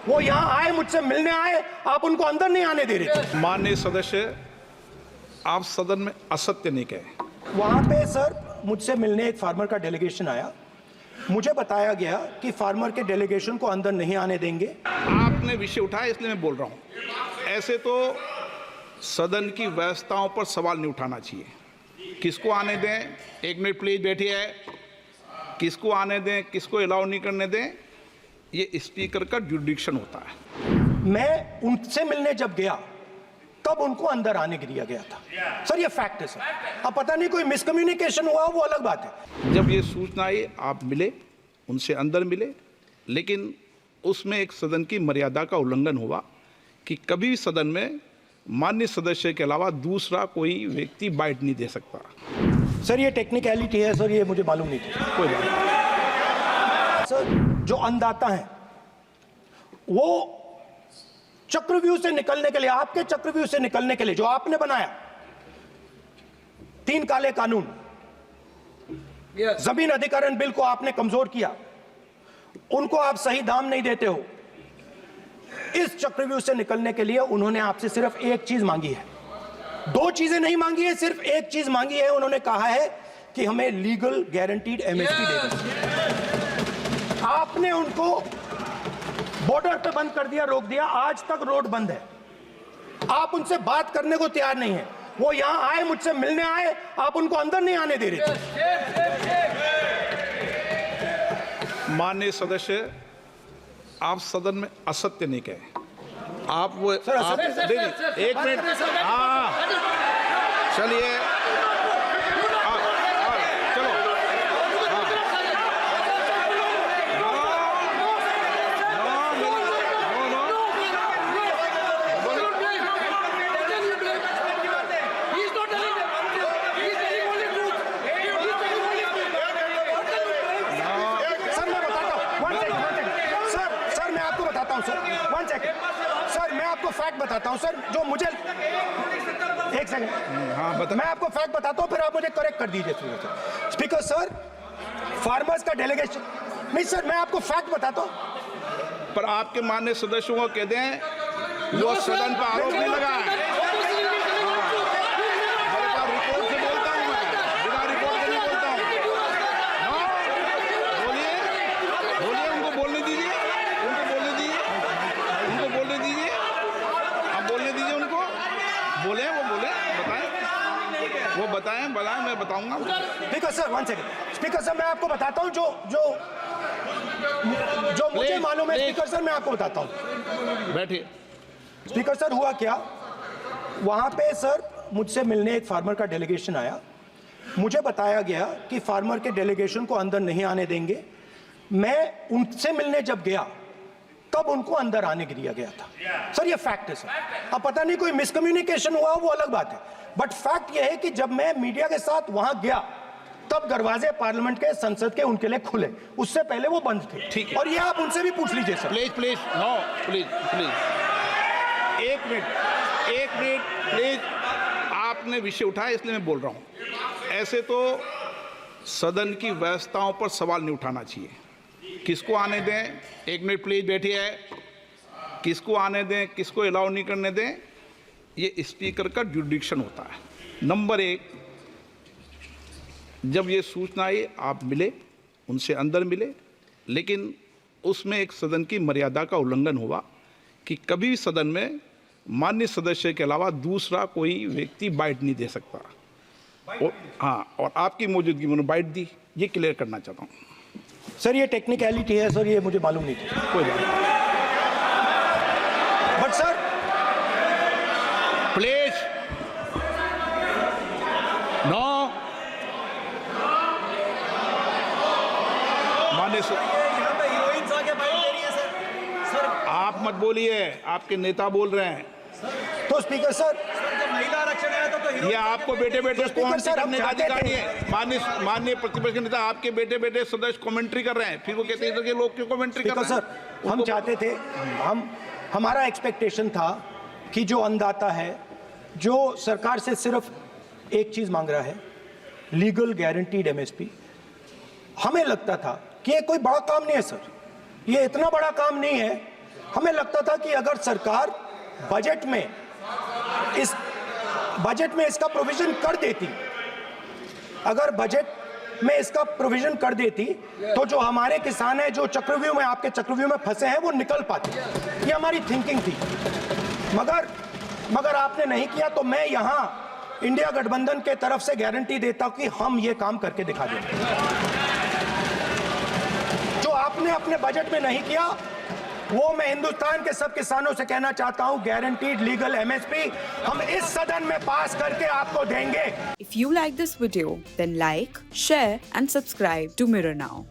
वो यहाँ आए, मुझसे मिलने आए, आप उनको अंदर नहीं आने दे रहे थे। माननीय सदस्य, आप सदन में असत्य नहीं कहे। वहां पे सर मुझसे मिलने एक फार्मर का डेलीगेशन आया, मुझे बताया गया कि फार्मर के डेलीगेशन को अंदर नहीं आने देंगे। आपने विषय उठाया इसलिए मैं बोल रहा हूं। ऐसे तो सदन की व्यवस्थाओं पर सवाल नहीं उठाना चाहिए। किसको आने दें, एक मिनट प्लीज बैठिए, किसको आने दें, किसको अलाउ नहीं करने दें, ये स्पीकर का जुडिक्शन होता है। मैं उनसे मिलने जब गया तब उनको अंदर आने के दिया गया था सर, ये फैक्ट है सर। अब पता नहीं कोई मिसकम्युनिकेशन हुआ, वो अलग बात है। जब ये सूचना आई आप मिले, उनसे अंदर मिले, लेकिन उसमें एक सदन की मर्यादा का उल्लंघन हुआ कि कभी भी सदन में माननीय सदस्य के अलावा दूसरा कोई व्यक्ति बाइट नहीं दे सकता। सर ये टेक्निकलिटी है सर, ये मुझे मालूम नहीं थी। कोई बात नहीं। सर जो अन्नदाता हैं वो चक्रव्यूह से निकलने के लिए, आपके चक्रव्यूह से निकलने के लिए जो आपने बनाया 3 काले कानून, जमीन अधिग्रहण बिल को आपने कमजोर किया, उनको आप सही दाम नहीं देते हो। इस चक्रव्यूह से निकलने के लिए उन्होंने आपसे सिर्फ एक चीज मांगी है, 2 चीजें नहीं मांगी है, सिर्फ एक चीज मांगी है। उन्होंने कहा है कि हमें लीगल गारंटीड एमएसपी दे दो। आपने उनको बॉर्डर पे बंद कर दिया, रोक दिया, आज तक रोड बंद है। आप उनसे बात करने को तैयार नहीं है। वो यहां आए, मुझसे मिलने आए, आप उनको अंदर नहीं आने दे रहे थे। माननीय सदस्य, आप सदन में असत्य नहीं कहे। आप वो सर, आप एक मिनट, हाँ चलिए, चलो, सर मैं आपको फैक्ट बताता हूं सर, जो मुझे एक सेकंड, हाँ बता। मैं आपको फैक्ट बताता हूं, फिर आप मुझे करेक्ट कर दीजिए। स्पीकर सर, फार्मर्स का डेलीगेशन नहीं सर, मैं आपको फैक्ट बताता हूं। पर आपके माननीय सदस्यों को कह दें वो सदन पर आरोप नहीं लगाए। वो बताएं, मैं बताऊंगा। Speaker sir, 1 second. Speaker sir, मैं आपको बताता हूं जो मुझे मालूम है। स्पीकर सर, मैं आपको बताता हूं। बैठिए। स्पीकर सर, हुआ क्या, वहां पे सर मुझसे मिलने एक फार्मर का डेलीगेशन आया, मुझे बताया गया कि फार्मर के डेलीगेशन को अंदर नहीं आने देंगे। मैं उनसे मिलने जब गया तब उनको अंदर आने के दिया गया था सर, ये फैक्ट है सर। अब पता नहीं कोई मिसकम्युनिकेशन हुआ, वो अलग बात है, बट फैक्ट ये है कि जब मैं मीडिया के साथ वहां गया तब दरवाजे पार्लियामेंट के, संसद के उनके लिए खुले, उससे पहले वो बंद थे। ठीक है, और ये आप उनसे भी पूछ लीजिए सर। प्लीज नो, प्लीज एक मिनट प्लीज। आपने विषय उठाया इसलिए मैं बोल रहा हूं। ऐसे तो सदन की व्यवस्थाओं पर सवाल नहीं उठाना चाहिए। किसको आने दें, एक मिनट प्लीज बैठिए, किसको आने दें, किसको अलाउ नहीं करने दें, ये स्पीकर का जुडिक्शन होता है। नंबर 1, जब ये सूचना आई आप मिले, उनसे अंदर मिले, लेकिन उसमें एक सदन की मर्यादा का उल्लंघन हुआ कि कभी भी सदन में माननीय सदस्य के अलावा दूसरा कोई व्यक्ति बाइट नहीं दे सकता। और आपकी मौजूदगी में बाइट दी, ये क्लियर करना चाहता हूँ। सर ये टेक्निकलिटी है सर, ये मुझे मालूम नहीं थी। कोई बात नहीं। But sir please no. माननीय आप मत बोलिए, आपके नेता बोल रहे हैं। तो स्पीकर सर, महिला आरक्षण है तो ये आपको बेटे बेटे कमेंट्री करने का अधिकार नहीं है। सर, माननीय प्रतिपक्ष नेता, आपके बेटे बेटे सदस्य कमेंट्री कर रहे हैं, फिर वो कहते हैं कि लोग क्यों कमेंट्री कर रहे हैं। सर हम चाहते थे, हमारा एक्सपेक्टेशन था कि जो अन्नदाता है, जो सरकार से सिर्फ एक चीज मांग रहा है, लीगल गारंटीड एमएसपी, हमें लगता था कि ये कोई बड़ा काम नहीं है सर, ये इतना बड़ा काम नहीं है हमें लगता था कि अगर सरकार बजट में इसका प्रोविजन कर देती, अगर बजट में इसका प्रोविजन कर देती तो जो हमारे किसान हैं जो चक्रव्यूह में, आपके चक्रव्यूह में फंसे हैं, वो निकल पाते। ये हमारी थिंकिंग थी, मगर आपने नहीं किया। तो मैं यहां इंडिया गठबंधन के तरफ से गारंटी देता हूं कि हम ये काम करके दिखा देंगे। जो आपने अपने बजट में नहीं किया वो मैं हिंदुस्तान के सब किसानों से कहना चाहता हूं, गारंटीड लीगल एमएसपी हम इस सदन में पास करके आपको देंगे। If you like this video, then like, share and subscribe to Mirror Now.